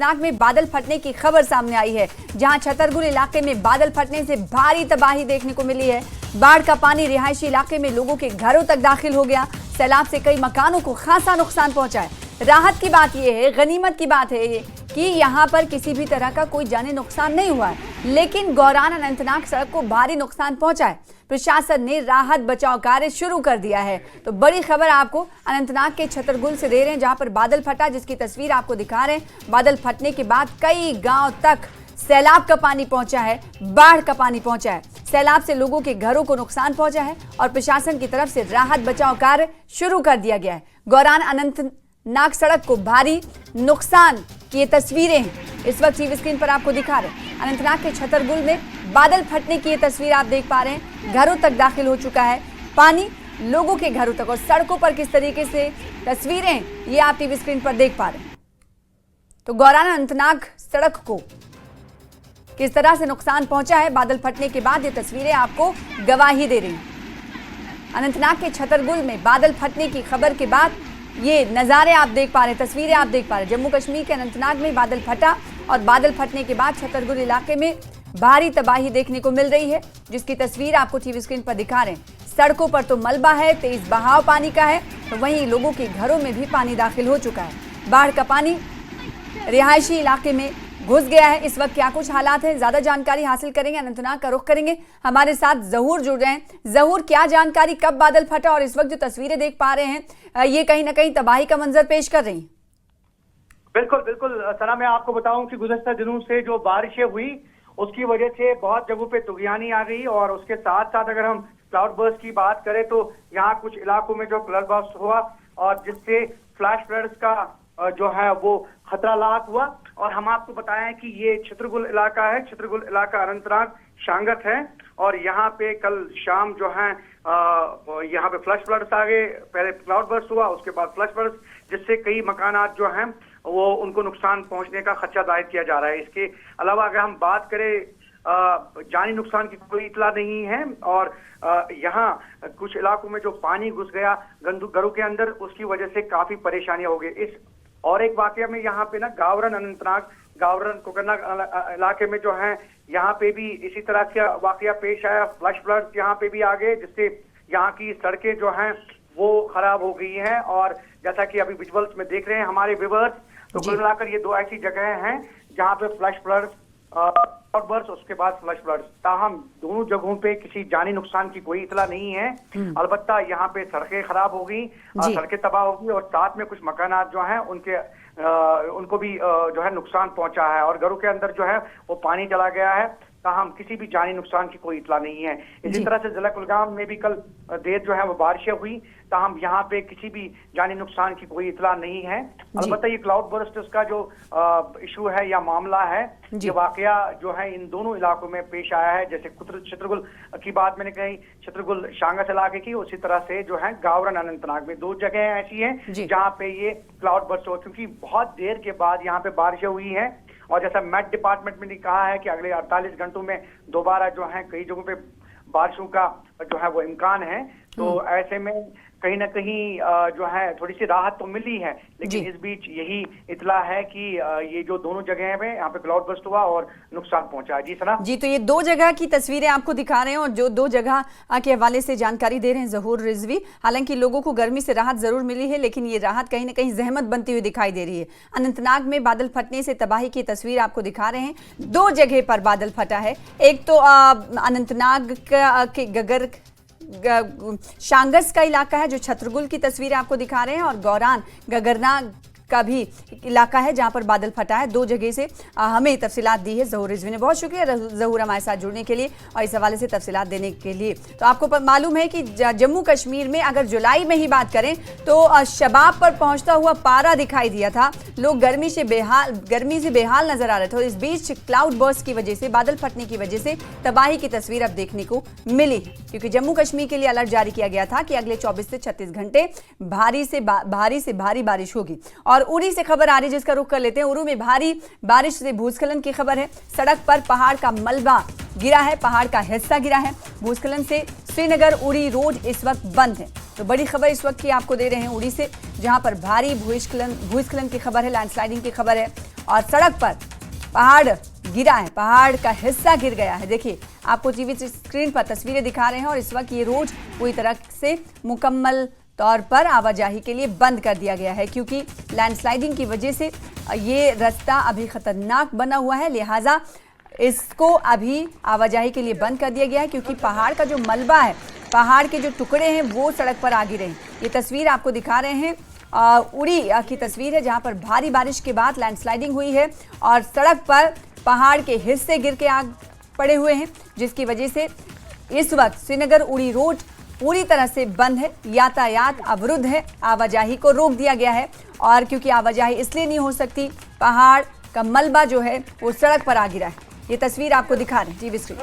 अनंतनाग में बादल फटने की खबर सामने आई है, जहां छतरपुर इलाके में बादल फटने से भारी तबाही देखने को मिली है। बाढ़ का पानी रिहायशी इलाके में लोगों के घरों तक दाखिल हो गया। सैलाब से कई मकानों को खासा नुकसान पहुंचा है। राहत की बात यह है, गनीमत की बात है ये कि यहाँ पर किसी भी तरह का कोई जानी नुकसान नहीं हुआ है, लेकिन गौरान अनंतनाग सड़क को भारी नुकसान पहुंचा है। प्रशासन ने राहत बचाव कार्य शुरू कर दिया है। तो बड़ी खबर आपको अनंतनाग के छतरपुर से दे रहे हैं, जहां पर बादल फटा, जिसकी तस्वीर आपको दिखा रहे हैं। बादल फटने के बाद कई गांव तक सैलाब का पानी पहुंचा है, बाढ़ का पानी पहुंचा है। सैलाब से लोगों के घरों को नुकसान पहुंचा है और प्रशासन की तरफ से राहत बचाव कार्य शुरू कर दिया गया है। गौरान अनंतनाग सड़क को भारी नुकसान की ये तस्वीरें इस वक्त टीवी स्क्रीन पर आपको दिखा रहे हैं। अनंतनाग के छतरपुर में बादल फटने की ये तस्वीर आप देख पा रहे हैं। घरों तक दाखिल हो चुका है पानी, लोगों के घरों तक, और सड़कों पर किस तरीके से तस्वीरें ये आप टीवी स्क्रीन पर देख पा रहे हैं। तो गौरान अनंतनाग सड़क को किस तरह से नुकसान पहुंचा है बादल फटने के बाद, ये तस्वीरें आपको गवाही दे रही हैं। अनंतनाग के छतरपुर में बादल फटने की खबर के बाद ये नज़ारे आप देख पा रहे हैं, तस्वीरें आप देख पा रहे हैं। जम्मू कश्मीर के अनंतनाग में बादल फटा और बादल फटने के बाद छतरपुर इलाके में भारी तबाही देखने को मिल रही है, जिसकी तस्वीर आपको टीवी स्क्रीन पर दिखा रहे हैं। सड़कों पर तो मलबा है, तेज बहाव पानी का है, तो वहीं लोगों के घरों में भी पानी दाखिल हो चुका है। बाढ़ का पानी रिहायशी इलाके में घुस गया है। इस वक्त क्या कुछ हालात हैं, ज्यादा जानकारी हासिल करेंगे, अनंतनाग का रुख करेंगे। हमारे साथ जहूर जुड़ रहे हैं। जहूर, क्या जानकारी, कब बादल फटा और इस वक्त जो तस्वीरें देख पा रहे हैं ये कहीं ना कहीं तबाही का मंजर पेश कर रही हैं? बिल्कुल बिल्कुल सना, मैं आपको बताऊं कि गुज़श्ता दिनों से जो बारिशें हुई उसकी वजह से बहुत जगहों पे तुगयानी आ गई, और उसके साथ साथ अगर हम क्लाउड बर्स्ट की बात करें तो यहाँ कुछ इलाकों में जो क्लाउड बर्स्ट हुआ और जिससे फ्लैश फ्लड्स का जो है वो खतरा लाक हुआ। और हम आपको बताएं कि ये छतरपुर इलाका है, छतरपुर इलाका अनंतनाग शांगत है, और यहाँ पे कल शाम जो है यहाँ पे फ्लश फ्लड्स आ गए। पहले क्लाउड बर्स्ट हुआ, उसके बाद फ्लश फ्लड्स, जिससे कई मकानात जो हैं वो उनको नुकसान पहुंचने का खदशा जाहिर किया जा रहा है। इसके अलावा अगर हम बात करें जानी नुकसान की कोई इतला नहीं है, और यहाँ कुछ इलाकों में जो पानी घुस गया घरों के अंदर, उसकी वजह से काफी परेशानियां हो गई। इस और एक वाकया में यहाँ पे ना गावरन अनंतनाग, गावरन कोकरनाग इलाके में जो है यहाँ पे भी इसी तरह का वाकया पेश आया। फ्लश फ्लड्स यहाँ पे भी आ गए, जिससे यहाँ की सड़कें जो हैं वो खराब हो गई हैं। और जैसा कि अभी विजुअल्स में देख रहे हैं हमारे व्यूअर्स, तो कुल मिलाकर ये दो ऐसी जगह हैं जहाँ पे फ्लश फ्लड्स और बर्स, उसके बाद फ्लश फ्लड्स। ताहम दोनों जगहों पे किसी जानी नुकसान की कोई इतला नहीं है। अलबत्ता यहाँ पे सड़कें खराब हो गई, सड़कें तबाह हो गई, और साथ में कुछ मकानात जो हैं उनको भी जो है नुकसान पहुंचा है, और घरों के अंदर जो है वो पानी चला गया है। ताहम किसी भी जानी नुकसान की कोई इतला नहीं है। इसी तरह से जिला कुलगाम में भी कल देर जो है वो बारिशें हुई, ताहम यहाँ पे किसी भी जानी नुकसान की कोई इतला नहीं है। अलबत्ता ये क्लाउड बर्स्ट का जो इशू है या मामला है, ये वाकया जो है इन दोनों इलाकों में पेश आया है। जैसे छतरपुर की बात मैंने कही, छतरपुर शांगत इलाके की, उसी तरह से जो है गावरन अनंतनाग में दो जगह ऐसी हैं जहाँ पे ये क्लाउड बर्स्ट हो, क्योंकि बहुत देर के बाद यहाँ पे बारिशें हुई है। और जैसा मेट डिपार्टमेंट में ने कहा है कि अगले 48 घंटों में दोबारा जो है कई जगहों पे बारिशों का जो है वो इम्कान है। तो ऐसे में कहीं ना कहीं जो है थोड़ी सी राहत तो मिली है, लेकिन इस बीच यही इतला है कि ये जो दोनों जगह में यहाँ पे क्लाउड बर्स्ट हुआ और नुकसान पहुंचा है। जी सना जी, तो ये दो जगह की तस्वीरें आपको दिखा रहे हैं और जो दो जगह के हवाले से जानकारी दे रहे हैं जहूर रिजवी। हालांकि लोगों को गर्मी से राहत जरूर मिली है, लेकिन ये राहत कहीं ना कहीं जहमत बनती हुई दिखाई दे रही है। अनंतनाग में बादल फटने से तबाही की तस्वीर आपको दिखा रहे हैं। दो जगह पर बादल फटा है, एक तो अनंतनाग के गगर शांगस का इलाका है जो छतरपुर की तस्वीरें आपको दिखा रहे हैं, और गौरान गगरना का भी इलाका है जहां पर बादल फटा है। दो जगह से हमें तफसीलात दी है जहूर रिजवी ने। बहुत शुक्रिया जहूर हमारे साथ जुड़ने के लिए और इस हवाले से तफसीलात देने के लिए। तो आपको मालूम है कि जम्मू कश्मीर में अगर जुलाई में ही बात करें तो शबाब पर पहुंचता हुआ पारा दिखाई दिया था, लोग गर्मी से बेहाल नजर आ रहे थे। और इस बीच क्लाउड बर्स्ट की वजह से, बादल फटने की वजह से तबाही की तस्वीर अब देखने को मिली, क्योंकि जम्मू कश्मीर के लिए अलर्ट जारी किया गया था कि अगले 24 से 36 घंटे भारी से भारी बारिश होगी। और और उरी से खबर आ रही है जिसका रुख कर लेते हैं। उरू में भारी बारिश से भूस्खलन की खबर है। सड़क पर पहाड़ का मलबा गिरा है, पहाड़ का हिस्सा गिरा है। भूस्खलन से श्रीनगर उरी रोड इस वक्त बंद है। तो बड़ी खबर इस वक्त की आपको दे रहे हैं उरी से, जहां पर भारी भूस्खलन की खबर है, लैंडस्लाइडिंग की खबर है और सड़क पर पहाड़ गिरा है, पहाड़ का हिस्सा गिर गया है। देखिए आपको टीवी स्क्रीन पर तस्वीरें दिखा रहे हैं और इस वक्त ये रोड पूरी तरह से मुकम्मल तौर पर आवाजाही के लिए बंद कर दिया गया है, क्योंकि लैंडस्लाइडिंग की वजह से ये रास्ता अभी खतरनाक बना हुआ है। लिहाजा इसको अभी आवाजाही के लिए बंद कर दिया गया है, क्योंकि पहाड़ का जो मलबा है, पहाड़ के जो टुकड़े हैं वो सड़क पर आ गिरे हैं। ये तस्वीर आपको दिखा रहे हैं उरी की तस्वीर है, जहां पर भारी बारिश के बाद लैंडस्लाइडिंग हुई है और सड़क पर पहाड़ के हिस्से गिर के आग पड़े हुए हैं, जिसकी वजह से इस वक्त श्रीनगर उरी रोड पूरी तरह से बंद है। यातायात अवरुद्ध है, आवाजाही को रोक दिया गया है और क्योंकि आवाजाही इसलिए नहीं हो सकती, पहाड़ का मलबा जो है वो सड़क पर आ गिरा है। ये तस्वीर आपको दिखा रहे हैं टीवी स्क्रीन।